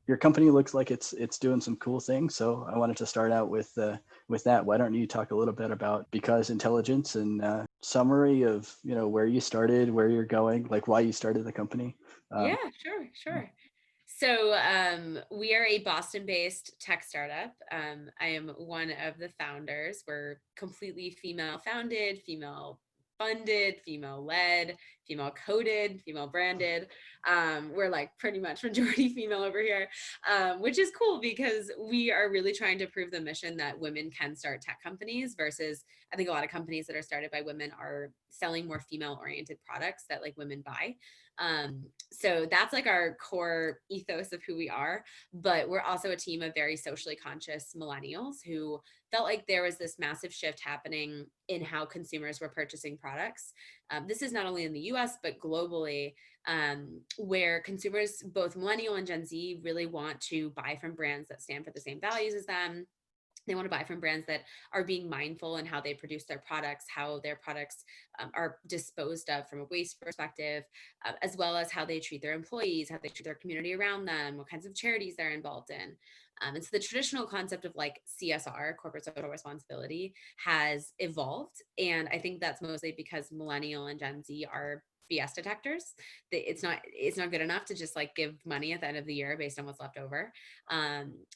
your company looks like it's doing some cool things. So I wanted to start out with that. Why don't you talk a little bit about Because Intelligence and summary of, where you started, where you're going, like why you started the company. Yeah, sure. So we are a Boston-based tech startup. I am one of the founders. We're completely female-founded, female-funded, female-led, female-coded, female-branded. We're like pretty much majority female over here, which is cool because we are really trying to prove the mission that women can start tech companies versus I think a lot of companies that are started by women are selling more female-oriented products that like women buy. So that's like our core ethos of who we are. But we're also a team of very socially conscious millennials who felt like there was this massive shift happening in how consumers were purchasing products. This is not only in the US, but globally, where consumers, both millennial and Gen Z, really want to buy from brands that stand for the same values as them. They want to buy from brands that are being mindful in how they produce their products, how their products are disposed of from a waste perspective, as well as how they treat their employees, how they treat their community around them, what kinds of charities they're involved in. And so the traditional concept of like CSR, corporate social responsibility, has evolved. And I think that's mostly because millennial and Gen Z are BS detectors. It's not good enough to just like give money at the end of the year based on what's left over.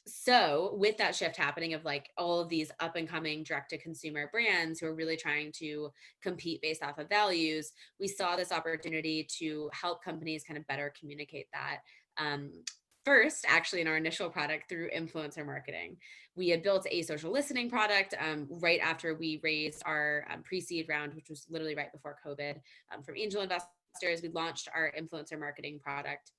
So with that shift happening of like all of these up and coming direct to consumer brands who are really trying to compete based off of values, we saw this opportunity to help companies kind of better communicate that. First, actually, in our initial product through influencer marketing, we had built a social listening product right after we raised our pre-seed round, which was literally right before COVID, from angel investors. We launched our influencer marketing product,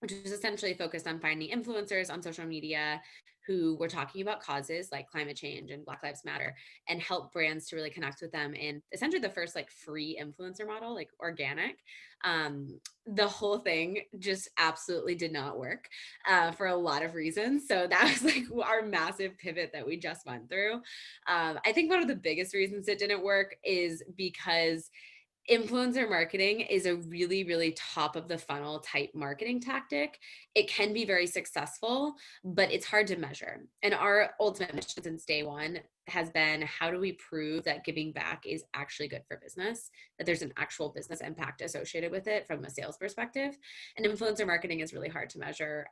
which was essentially focused on finding influencers on social media who were talking about causes like climate change and Black Lives Matter, and help brands to really connect with them in essentially the first like free influencer model, like organic. The whole thing just absolutely did not work for a lot of reasons. So that was like our massive pivot that we just went through. I think one of the biggest reasons it didn't work is because influencer marketing is a really, really top of the funnel type marketing tactic. It can be very successful, but it's hard to measure. And our ultimate mission since day one has been, how do we prove that giving back is actually good for business, that there's an actual business impact associated with it from a sales perspective? And influencer marketing is really hard to measure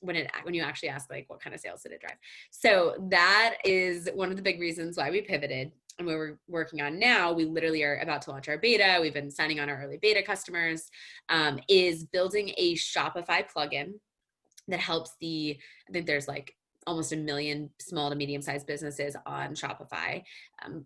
when you actually ask like, what kind of sales did it drive? So that is one of the big reasons why we pivoted. And what we're working on now, we literally are about to launch our beta. We've been signing on our early beta customers, is building a Shopify plugin that helps I think there's like almost 1 million small to medium sized businesses on Shopify,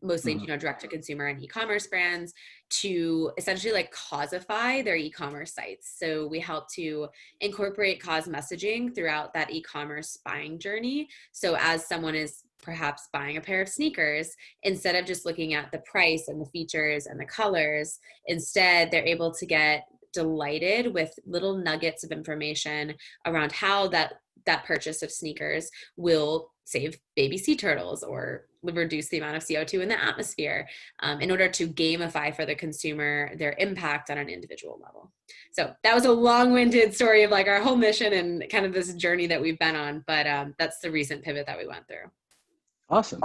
mostly, direct to consumer and e-commerce brands, to essentially like causify their e-commerce sites. So we help to incorporate cause messaging throughout that e-commerce buying journey. So as someone is perhaps buying a pair of sneakers, instead of just looking at the price and the features and the colors, instead they're able to get delighted with little nuggets of information around how that purchase of sneakers will save baby sea turtles or reduce the amount of CO2 in the atmosphere, in order to gamify for the consumer their impact on an individual level. So that was a long-winded story of like our whole mission and kind of this journey that we've been on, but that's the recent pivot that we went through. Awesome.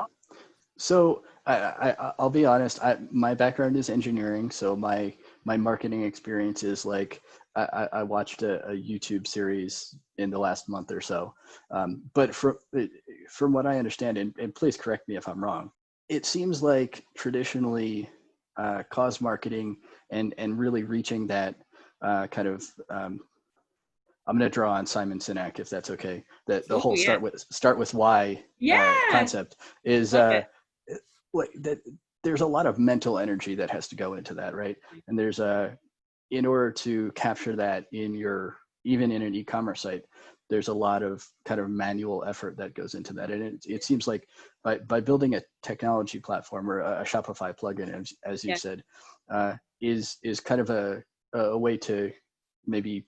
So I'll be honest, my background is engineering. So my marketing experience is like, I watched a YouTube series in the last month or so. But from what I understand, and please correct me if I'm wrong, it seems like traditionally cause marketing and really reaching that kind of, I'm going to draw on Simon Sinek, if that's okay. That the whole start with why concept is like that. There's a lot of mental energy that has to go into that, right? And there's in order to capture that even in an e-commerce site, there's a lot of kind of manual effort that goes into that. And it seems like by building a technology platform or a Shopify plugin, as you said, is kind of a way to maybe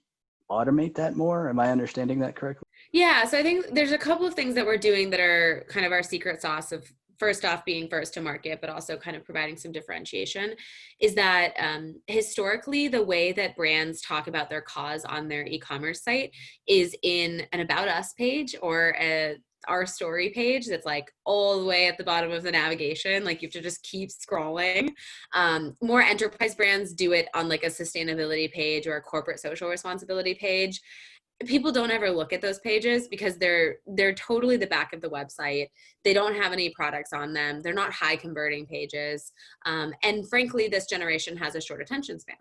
automate that more. Am I understanding that correctly? Yeah. So I think there's a couple of things that we're doing that are kind of our secret sauce of first off being first to market, but also kind of providing some differentiation, is that historically, the way that brands talk about their cause on their e-commerce site is in an About Us page or our story page that's like all the way at the bottom of the navigation. Like you have to just keep scrolling. More enterprise brands do it on like a sustainability page or a corporate social responsibility page. People don't ever look at those pages because they're totally the back of the website. They don't have any products on them. They're not high converting pages. And frankly, this generation has a short attention span.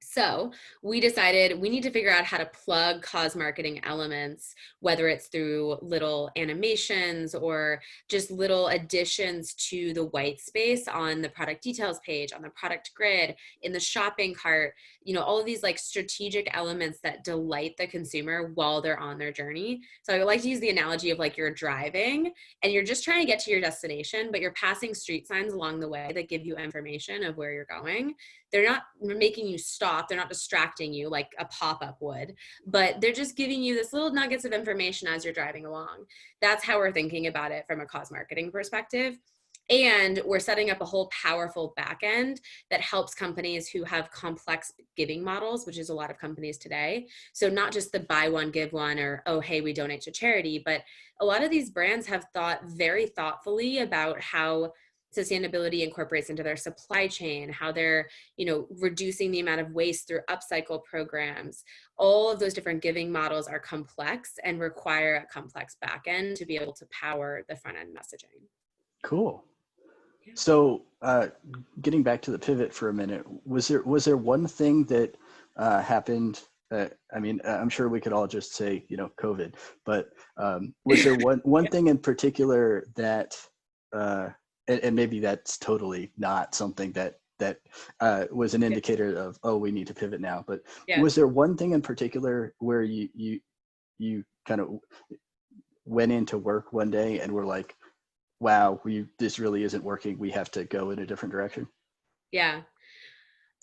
So we decided we need to figure out how to plug cause marketing elements, whether it's through little animations or just little additions to the white space on the product details page, on the product grid, in the shopping cart, all of these like strategic elements that delight the consumer while they're on their journey. So I like to use the analogy of like you're driving and you're just trying to get to your destination, but you're passing street signs along the way that give you information of where you're going. They're not making you stop. They're not distracting you like a pop-up would, but they're just giving you this little nuggets of information as you're driving along. That's how we're thinking about it from a cause marketing perspective. And we're setting up a whole powerful backend that helps companies who have complex giving models, which is a lot of companies today. So not just the buy one, give one, or, oh, hey, we donate to charity, but a lot of these brands have thought very thoughtfully about how sustainability incorporates into their supply chain, how they're, reducing the amount of waste through upcycle programs. All of those different giving models are complex and require a complex backend to be able to power the front end messaging. Cool. So getting back to the pivot for a minute, was there one thing that happened? I'm sure we could all just say, COVID, but was there one thing in particular that, and maybe that's totally not something that was an indicator of, oh, we need to pivot now, but was there one thing in particular where you kind of went into work one day and were like, wow, this really isn't working, we have to go in a different direction? Yeah.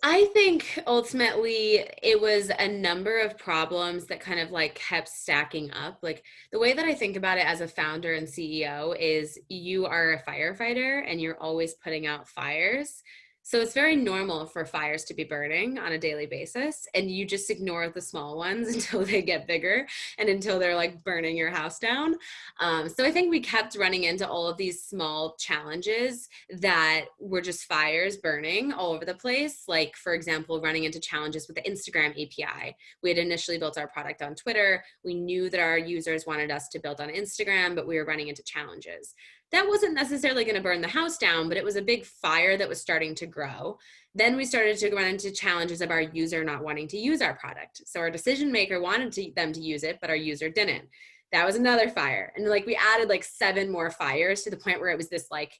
I think ultimately it was a number of problems that kind of like kept stacking up. Like the way that I think about it as a founder and CEO is you are a firefighter and you're always putting out fires. So it's very normal for fires to be burning on a daily basis, and you just ignore the small ones until they get bigger and until they're like burning your house down. So I think we kept running into all of these small challenges that were just fires burning all over the place. Like, for example, running into challenges with the Instagram API. We had initially built our product on Twitter. We knew that our users wanted us to build on Instagram, but we were running into challenges. That wasn't necessarily going to burn the house down, but it was a big fire that was starting to grow. Then we started to run into challenges of our user not wanting to use our product. So our decision maker wanted them to use it, but our user didn't. That was another fire. And like we added like 7 more fires to the point where it was this like,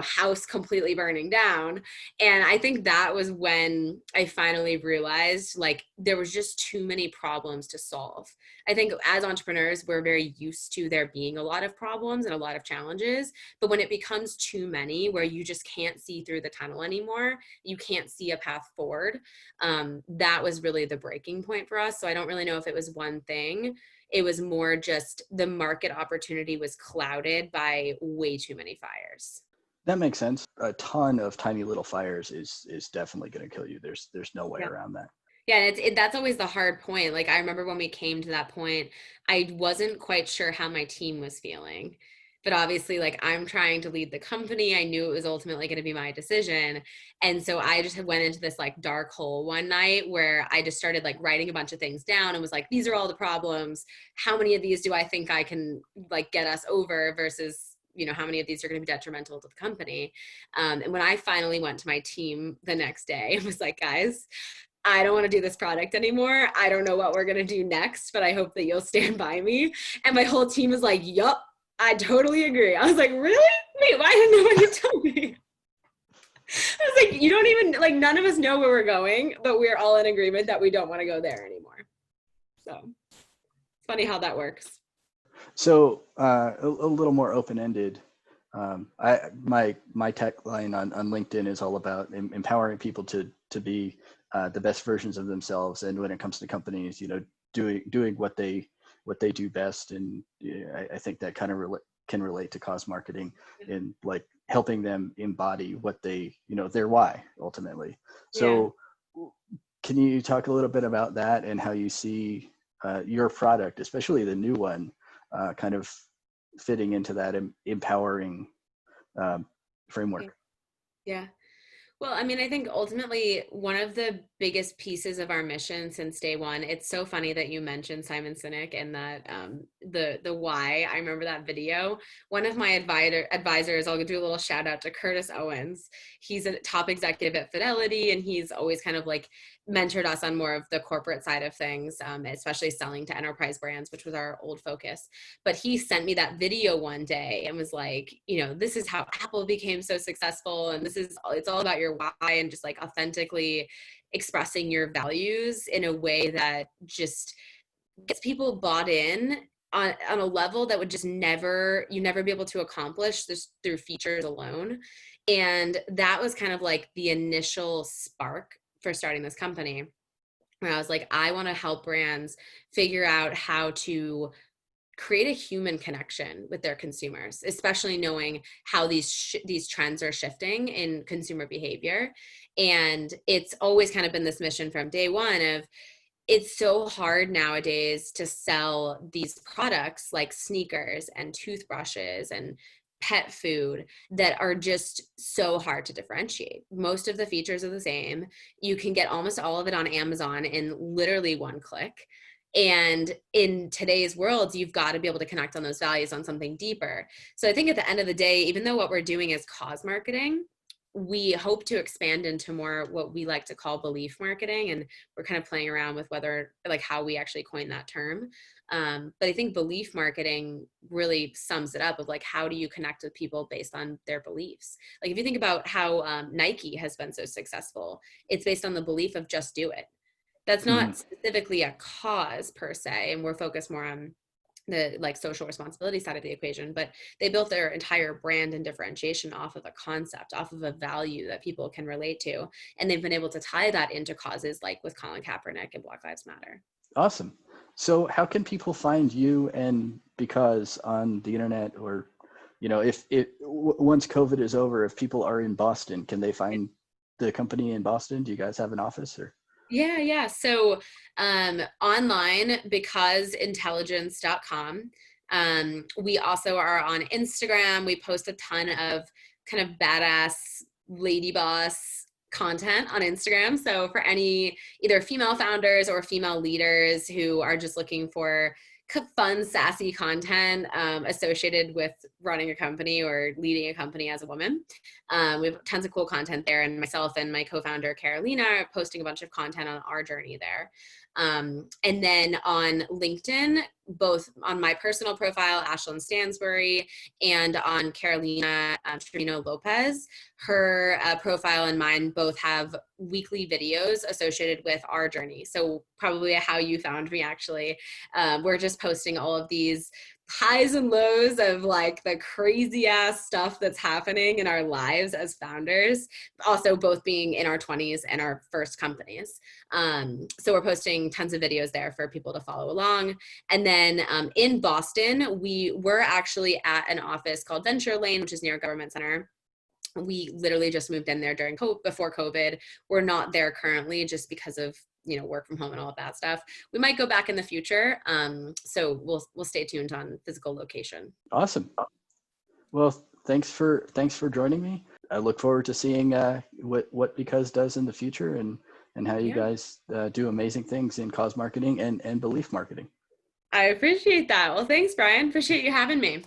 house completely burning down. And I think that was when I finally realized like there was just too many problems to solve. I think as entrepreneurs, we're very used to there being a lot of problems and a lot of challenges, but when it becomes too many where you just can't see through the tunnel anymore, you can't see a path forward, that was really the breaking point for us. So I don't really know if it was one thing. It was more just the market opportunity was clouded by way too many fires. That makes sense. A ton of tiny little fires is definitely going to kill you. There's no way around that. Yeah, and that's always the hard point. Like I remember when we came to that point, I wasn't quite sure how my team was feeling. But obviously, like I'm trying to lead the company. I knew it was ultimately going to be my decision. And so I just went into this like dark hole one night where I just started like writing a bunch of things down and was like, these are all the problems. How many of these do I think I can like get us over versus how many of these are going to be detrimental to the company? And when I finally went to my team the next day, it was like, guys, I don't want to do this product anymore. I don't know what we're going to do next, but I hope that you'll stand by me. And my whole team was like, yup, I totally agree. I was like, really? Wait, why didn't nobody tell me? I was like, you don't even, like, none of us know where we're going, but we're all in agreement that we don't want to go there anymore. So it's funny how that works. So a little more open-ended. My tagline on LinkedIn is all about empowering people to be the best versions of themselves, and when it comes to companies, doing what they do best. And I think that kind of can relate to cause marketing in like helping them embody what they, their why ultimately. Yeah. So can you talk a little bit about that and how you see your product, especially the new one, kind of fitting into that empowering framework? Yeah. Well, I mean, I think ultimately one of the biggest pieces of our mission since day one, it's so funny that you mentioned Simon Sinek and that the why. I remember that video. One of my advisors, I'll do a little shout out to Curtis Owens. He's a top executive at Fidelity, and he's always kind of like mentored us on more of the corporate side of things, especially selling to enterprise brands, which was our old focus. But he sent me that video one day and was like, this is how Apple became so successful. And it's all about your why and just like authentically expressing your values in a way that just gets people bought in on a level that would just never be able to accomplish this through features alone. And that was kind of like the initial spark for starting this company, where I was like, I want to help brands figure out how to create a human connection with their consumers, especially knowing how these trends are shifting in consumer behavior. And it's always kind of been this mission from day one of, it's so hard nowadays to sell these products like sneakers and toothbrushes and pet food that are just so hard to differentiate. Most of the features are the same. You can get almost all of it on Amazon in literally one click. And in today's world, you've got to be able to connect on those values on something deeper. So I think at the end of the day, even though what we're doing is cause marketing, we hope to expand into more what we like to call belief marketing. And we're kind of playing around with how we actually coined that term. But I think belief marketing really sums it up of like, how do you connect with people based on their beliefs? Like if you think about how Nike has been so successful, it's based on the belief of just do it. That's not specifically a cause per se, and we're focused more on the like social responsibility side of the equation, but they built their entire brand and differentiation off of a concept, off of a value that people can relate to. And they've been able to tie that into causes like with Colin Kaepernick and Black Lives Matter. Awesome. So how can people find you and Because on the internet, or, if once COVID is over, if people are in Boston, can they find the company in Boston? Do you guys have an office or? Yeah. So online, becauseintelligence.com. We also are on Instagram. We post a ton of kind of badass lady boss content on Instagram. So for any either female founders or female leaders who are just looking for fun, sassy content associated with running a company or leading a company as a woman. We have tons of cool content there, and myself and my co-founder Carolina are posting a bunch of content on our journey there. And then on LinkedIn, both on my personal profile, Ashland Stansbury, and on Carolina Trevino Lopez, her profile and mine both have weekly videos associated with our journey. So probably how you found me, actually. We're just posting all of these highs and lows of like the crazy ass stuff that's happening in our lives as founders, also both being in our 20s and our first companies. So we're posting tons of videos there for people to follow along. And then in Boston, we were actually at an office called Venture Lane, which is near Government Center. We literally just moved in there before COVID. We're not there currently just because of work from home and all of that stuff. We might go back in the future. So we'll stay tuned on physical location. Awesome. Well, thanks for joining me. I look forward to seeing what Because does in the future, and how you guys do amazing things in cause marketing and belief marketing. I appreciate that. Well, thanks, Brian. Appreciate you having me.